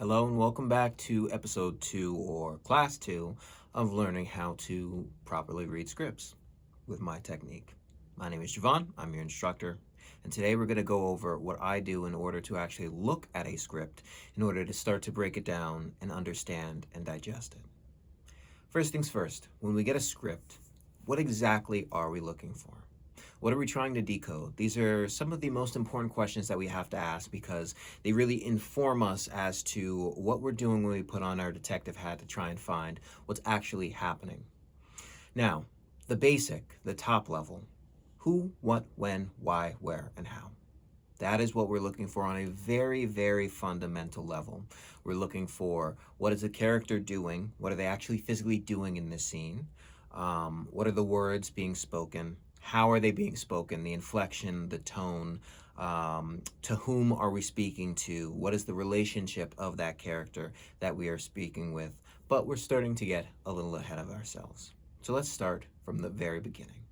Hello and welcome back to episode 2 or class 2 of learning how to properly read scripts with my technique. My name is Javon, I'm your instructor, and today we're going to go over what I do in order to actually look at a script in order to start to break it down and understand and digest it. First things first, when we get a script, what exactly are we looking for? What are we trying to decode? These are some of the most important questions that we have to ask because they really inform us as to what we're doing when we put on our detective hat to try and find what's actually happening. Now, the basic, the top level, who, what, when, why, where, and how. That is what we're looking for on a very, very fundamental level. We're looking for what is the character doing? What are they actually physically doing in this scene? What are the words being spoken? How are they being spoken? The inflection, the tone, to whom are we speaking to? What is the relationship of that character that we are speaking with? But we're starting to get a little ahead of ourselves. So let's start from the very beginning.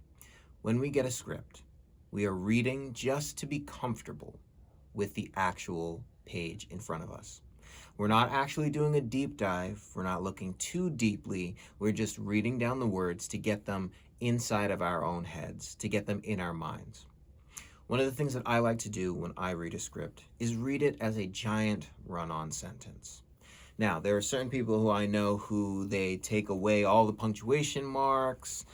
When we get a script, we are reading just to be comfortable with the actual page in front of us. We're not actually doing a deep dive. We're not looking too deeply. We're just reading down the words to get them inside of our own heads, to get them in our minds. One of the things that I like to do when I read a script is read it as a giant run-on sentence. Now, there are certain people who I know who they take away all the punctuation marks.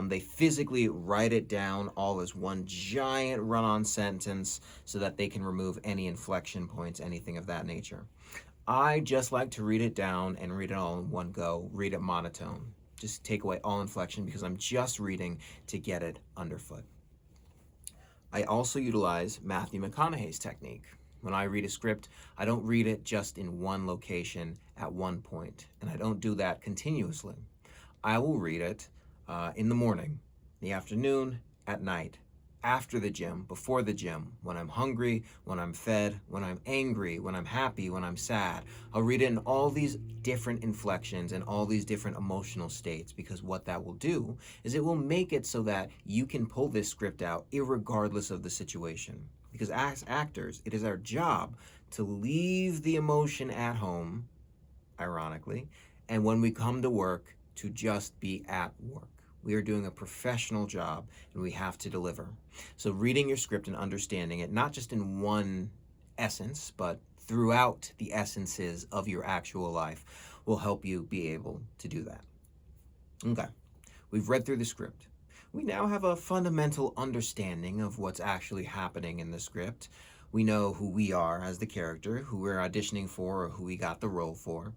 They physically write it down all as one giant run-on sentence so that they can remove any inflection points, anything of that nature. I just like to read it down and read it all in one go, read it monotone. Just take away all inflection because I'm just reading to get it underfoot. I also utilize Matthew McConaughey's technique. When I read a script, I don't read it just in one location at one point, and I don't do that continuously. I will read it in the morning, in the afternoon, at night, after the gym, before the gym, when I'm hungry, when I'm fed, when I'm angry, when I'm happy, when I'm sad. I'll read it in all these different inflections and all these different emotional states, because what that will do is it will make it so that you can pull this script out irregardless of the situation. Because as actors, it is our job to leave the emotion at home, ironically, and when we come to work, to just be at work. We are doing a professional job and we have to deliver. So reading your script and understanding it, not just in one essence, but throughout the essences of your actual life, will help you be able to do that. Okay, we've read through the script. We now have a fundamental understanding of what's actually happening in the script. We know who we are as the character, who we're auditioning for, or who we got the role for.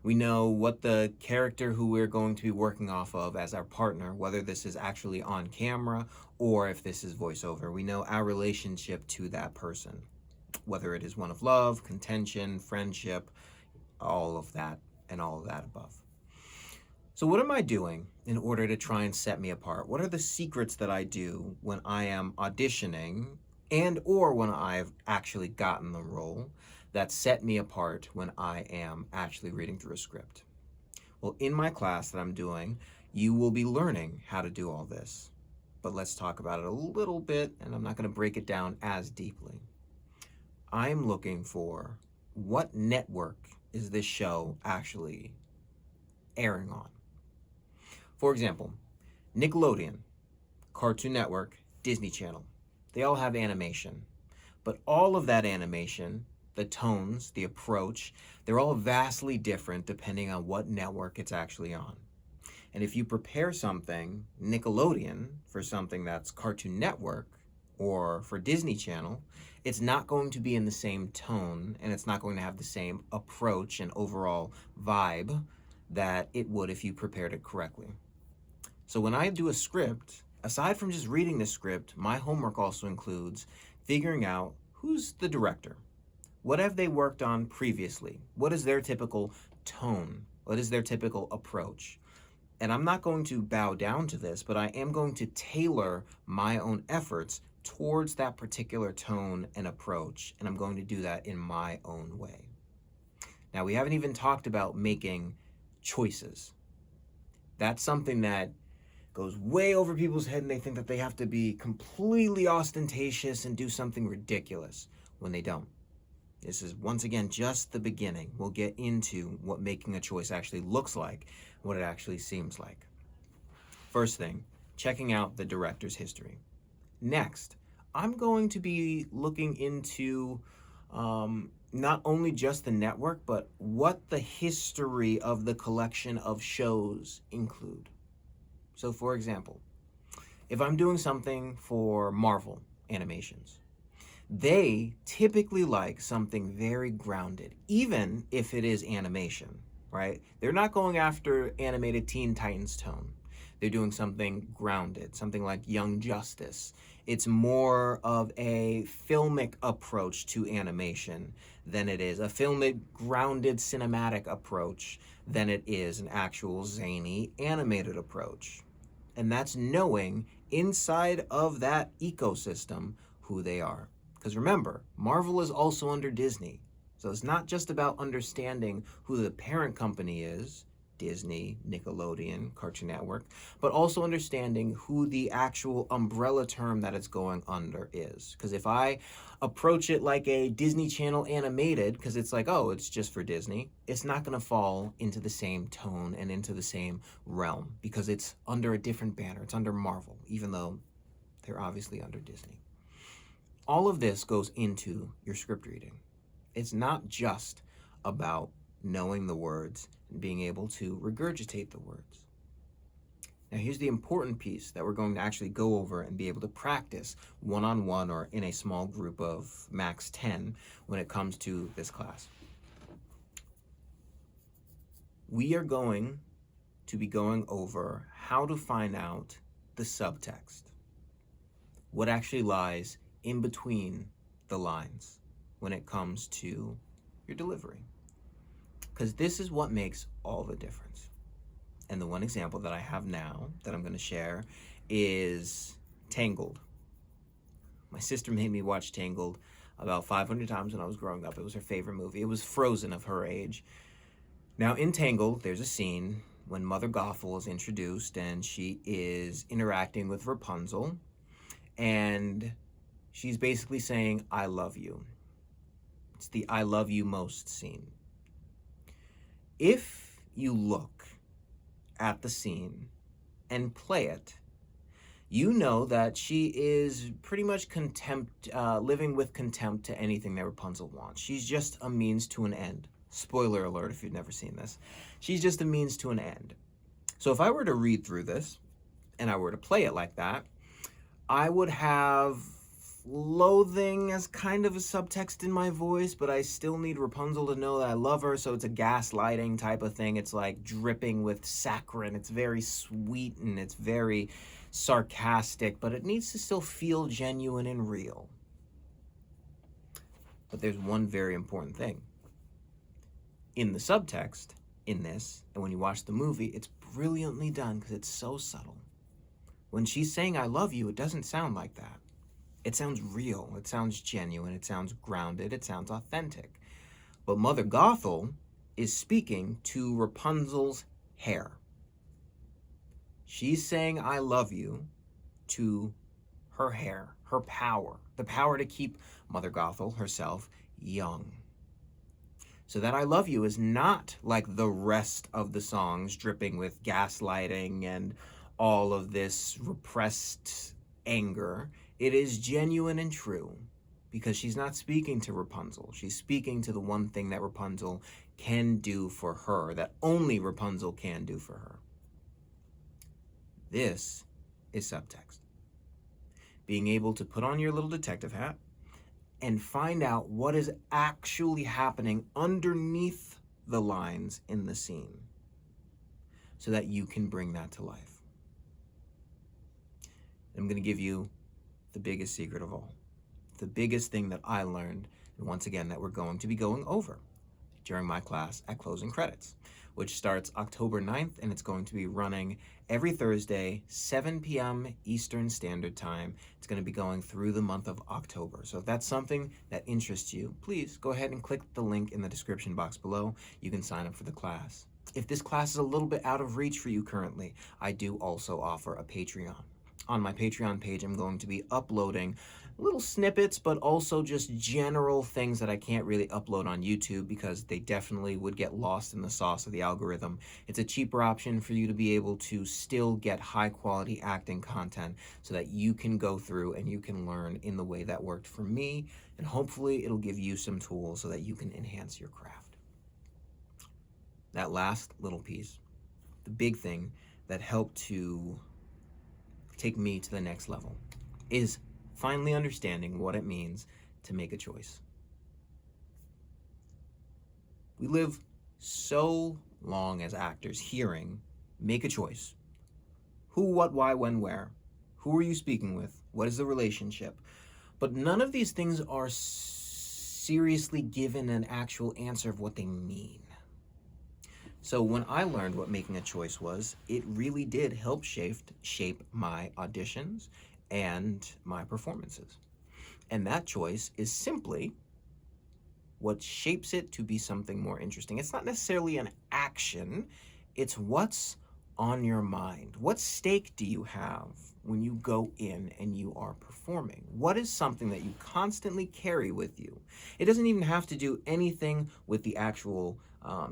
We know what the character who we're going to be working off of as our partner, whether this is actually on camera or if this is voiceover. We know our relationship to that person, whether it is one of love, contention, friendship, all of that and all of that above. So what am I doing in order to try and set me apart? What are the secrets that I do when I am auditioning and or when I've actually gotten the role that set me apart when I am actually reading through a script? Well, in my class that I'm doing, you will be learning how to do all this. But let's talk about it a little bit, and I'm not going to break it down as deeply. I'm looking for what network is this show actually airing on. For example, Nickelodeon, Cartoon Network, Disney Channel, they all have animation. But all of that animation, the tones, the approach, they're all vastly different depending on what network it's actually on. And if you prepare something Nickelodeon for something that's Cartoon Network or for Disney Channel, it's not going to be in the same tone and it's not going to have the same approach and overall vibe that it would if you prepared it correctly. So when I do a script, aside from just reading the script, my homework also includes figuring out who's the director. What have they worked on previously? What is their typical tone? What is their typical approach? And I'm not going to bow down to this, but I am going to tailor my own efforts towards that particular tone and approach, and I'm going to do that in my own way. Now, we haven't even talked about making choices. That's something that goes way over people's head and they think that they have to be completely ostentatious and do something ridiculous when they don't. This is, once again, just the beginning. We'll get into what making a choice actually looks like, what it actually seems like. First thing, checking out the director's history. Next, I'm going to be looking into not only just the network, but what the history of the collection of shows include. So for example, if I'm doing something for Marvel Animations, they typically like something very grounded, even if it is animation, right? They're not going after animated Teen Titans tone. They're doing something grounded, something like Young Justice. It's more of a filmic approach to animation than it is a filmic, grounded, cinematic approach than it is an actual zany animated approach. And that's knowing inside of that ecosystem who they are. Because remember, Marvel is also under Disney. So it's not just about understanding who the parent company is, Disney, Nickelodeon, Cartoon Network, but also understanding who the actual umbrella term that it's going under is. Because if I approach it like a Disney Channel animated, because it's like, oh, it's just for Disney, it's not going to fall into the same tone and into the same realm because it's under a different banner. It's under Marvel, even though they're obviously under Disney. All of this goes into your script reading. It's not just about knowing the words and being able to regurgitate the words. Now here's the important piece that we're going to actually go over and be able to practice one-on-one or in a small group of max 10 when it comes to this class. We are going to be going over how to find out the subtext, what actually lies in between the lines when it comes to your delivery. Because this is what makes all the difference. And the one example that I have now that I'm going to share is Tangled. My sister made me watch Tangled about 500 times when I was growing up. It was her favorite movie. It was Frozen of her age. Now in Tangled, there's a scene when Mother Gothel is introduced and she is interacting with Rapunzel. And she's basically saying, I love you. It's the I love you most scene. If you look at the scene and play it, you know that she is pretty much living with contempt to anything that Rapunzel wants. She's just a means to an end. Spoiler alert if you've never seen this. She's just a means to an end. So if I were to read through this and I were to play it like that, I would have loathing as kind of a subtext in my voice, but I still need Rapunzel to know that I love her, so it's a gaslighting type of thing. It's like dripping with saccharin. It's very sweet and it's very sarcastic, but it needs to still feel genuine and real. But there's one very important thing. In the subtext, in this, and when you watch the movie, it's brilliantly done because it's so subtle. When she's saying I love you, it doesn't sound like that. It sounds real, it sounds genuine, it sounds grounded, it sounds authentic. But Mother Gothel is speaking to Rapunzel's hair. She's saying I love you to her hair, her power, the power to keep Mother Gothel herself young. So that I love you is not like the rest of the songs dripping with gaslighting and all of this repressed anger. It is genuine and true because she's not speaking to Rapunzel. She's speaking to the one thing that Rapunzel can do for her, that only Rapunzel can do for her. This is subtext. Being able to put on your little detective hat and find out what is actually happening underneath the lines in the scene so that you can bring that to life. I'm going to give you the biggest secret of all, the biggest thing that I learned, and once again, that we're going to be going over during my class at Closing Credits, which starts October 9th, and it's going to be running every Thursday, 7 p.m. Eastern Standard Time. It's going to be going through the month of October. So if that's something that interests you, please go ahead and click the link in the description box below. You can sign up for the class. If this class is a little bit out of reach for you currently, I do also offer a Patreon. On my Patreon page, I'm going to be uploading little snippets, but also just general things that I can't really upload on YouTube because they definitely would get lost in the sauce of the algorithm. It's a cheaper option for you to be able to still get high quality acting content so that you can go through and you can learn in the way that worked for me, and hopefully it'll give you some tools so that you can enhance your craft. That last little piece, the big thing that helped to take me to the next level, is finally understanding what it means to make a choice. We live so long as actors hearing, make a choice. Who, what, why, when, where? Who are you speaking with? What is the relationship? But none of these things are seriously given an actual answer of what they mean. So when I learned what making a choice was, it really did help shape my auditions and my performances. And that choice is simply what shapes it to be something more interesting. It's not necessarily an action, it's what's on your mind. What stake do you have when you go in and you are performing? What is something that you constantly carry with you? It doesn't even have to do anything with the actual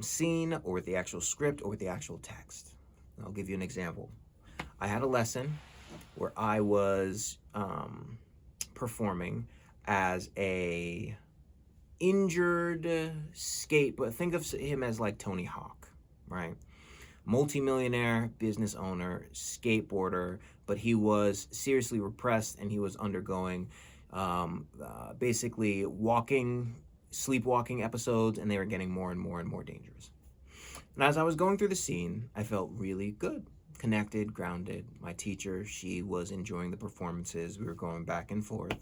scene or with the actual script or with the actual text. I'll give you an example. I had a lesson where I was performing as a injured but think of him as like Tony Hawk, right? Multimillionaire, business owner, skateboarder, but he was seriously repressed and he was undergoing basically sleepwalking episodes, and they were getting more and more and more dangerous. And as I was going through the scene, I felt really good, connected, grounded. My teacher, she was enjoying the performances. We were going back and forth.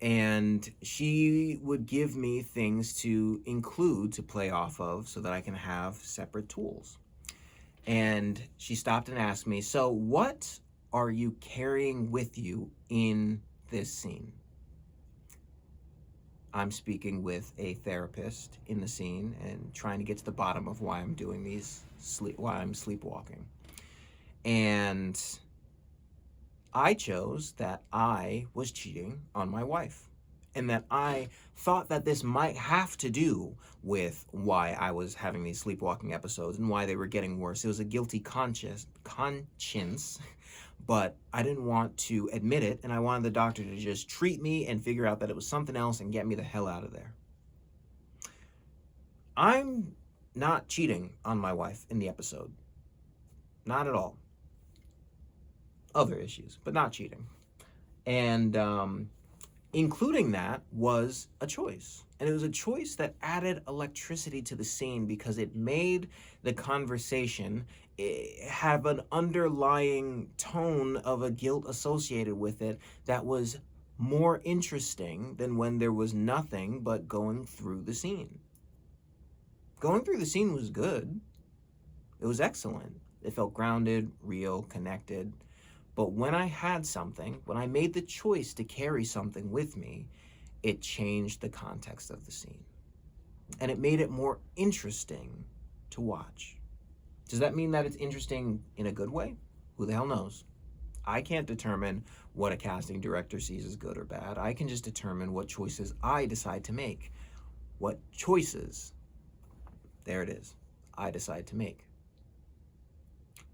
And she would give me things to include, to play off of, so that I can have separate tools. And she stopped and asked me, so what are you carrying with you in this scene? I'm speaking with a therapist in the scene and trying to get to the bottom of why I'm doing why I'm sleepwalking. And I chose that I was cheating on my wife, and that I thought that this might have to do with why I was having these sleepwalking episodes and why they were getting worse. It was a guilty conscience, but I didn't want to admit it, and I wanted the doctor to just treat me and figure out that it was something else and get me the hell out of there. I'm not cheating on my wife in the episode. Not at all. Other issues, but not cheating. And including that was a choice. And it was a choice that added electricity to the scene because it made the conversation have an underlying tone of a guilt associated with it that was more interesting than when there was nothing but going through the scene. Going through the scene was good. It was excellent. It felt grounded, real, connected. But when I had something, when I made the choice to carry something with me, it changed the context of the scene. And it made it more interesting to watch. Does that mean that it's interesting in a good way? Who the hell knows? I can't determine what a casting director sees as good or bad. I can just determine what choices I decide to make. What choices, there it is, I decide to make.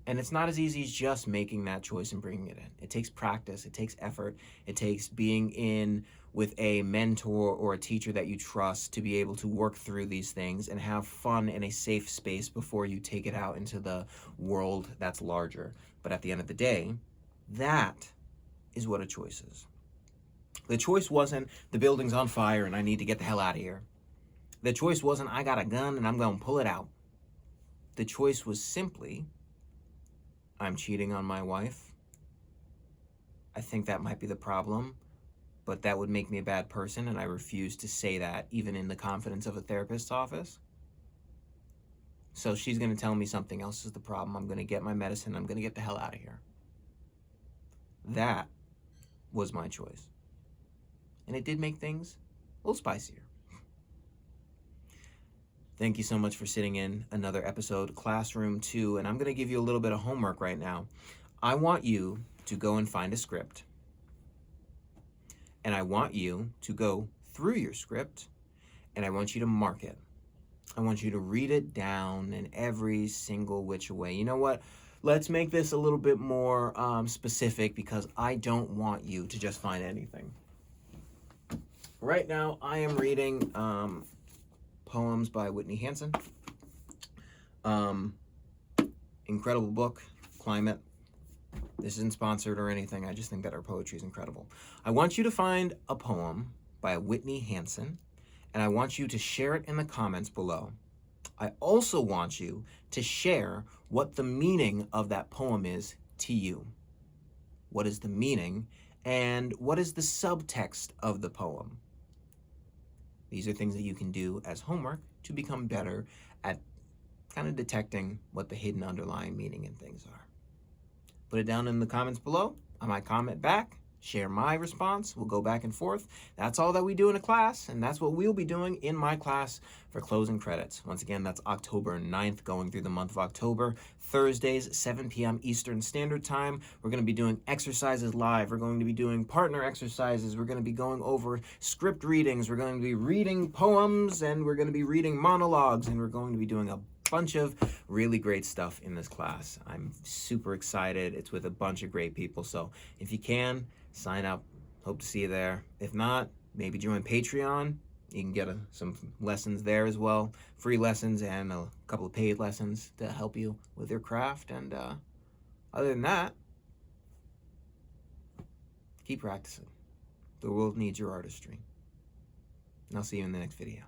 And it's not as easy as just making that choice and bringing it in. It takes practice, it takes effort, it takes being in with a mentor or a teacher that you trust to be able to work through these things and have fun in a safe space before you take it out into the world that's larger. But at the end of the day, that is what a choice is. The choice wasn't the building's on fire and I need to get the hell out of here. The choice wasn't I got a gun and I'm going to pull it out. The choice was simply I'm cheating on my wife. I think that might be the problem, but that would make me a bad person, and I refuse to say that even in the confidence of a therapist's office. So she's going to tell me something else is the problem. I'm going to get my medicine. I'm going to get the hell out of here. That was my choice. And it did make things a little spicier. Thank you so much for sitting in another episode, Classroom 2, and I'm going to give you a little bit of homework right now. I want you to go and find a script And I want you to go through your script and I want you to mark it. I want you to read it down in every single which way. You know what? Let's make this a little bit more specific because I don't want you to just find anything. Right now, I am reading poems by Whitney Hansen. Incredible book, Climate. This isn't sponsored or anything. I just think that her poetry is incredible. I want you to find a poem by Whitney Hansen, and I want you to share it in the comments below. I also want you to share what the meaning of that poem is to you. What is the meaning, and what is the subtext of the poem? These are things that you can do as homework to become better at kind of detecting what the hidden underlying meaning in things are. Put it down in the comments below. I might comment back, share my response. We'll go back and forth. That's all that we do in a class, and that's what we'll be doing in my class for closing credits. Once again, that's October 9th, going through the month of October. Thursdays, 7 p.m. Eastern Standard Time. We're going to be doing exercises live. We're going to be doing partner exercises. We're going to be going over script readings. We're going to be reading poems, and we're going to be reading monologues, and we're going to be doing a bunch of really great stuff in this class. I'm super excited. It's with a bunch of great people. So if you can, sign up. Hope to see you there. If not, maybe join Patreon. You can get some lessons there as well. Free lessons and a couple of paid lessons to help you with your craft. And other than that, keep practicing. The world needs your artistry. And I'll see you in the next video.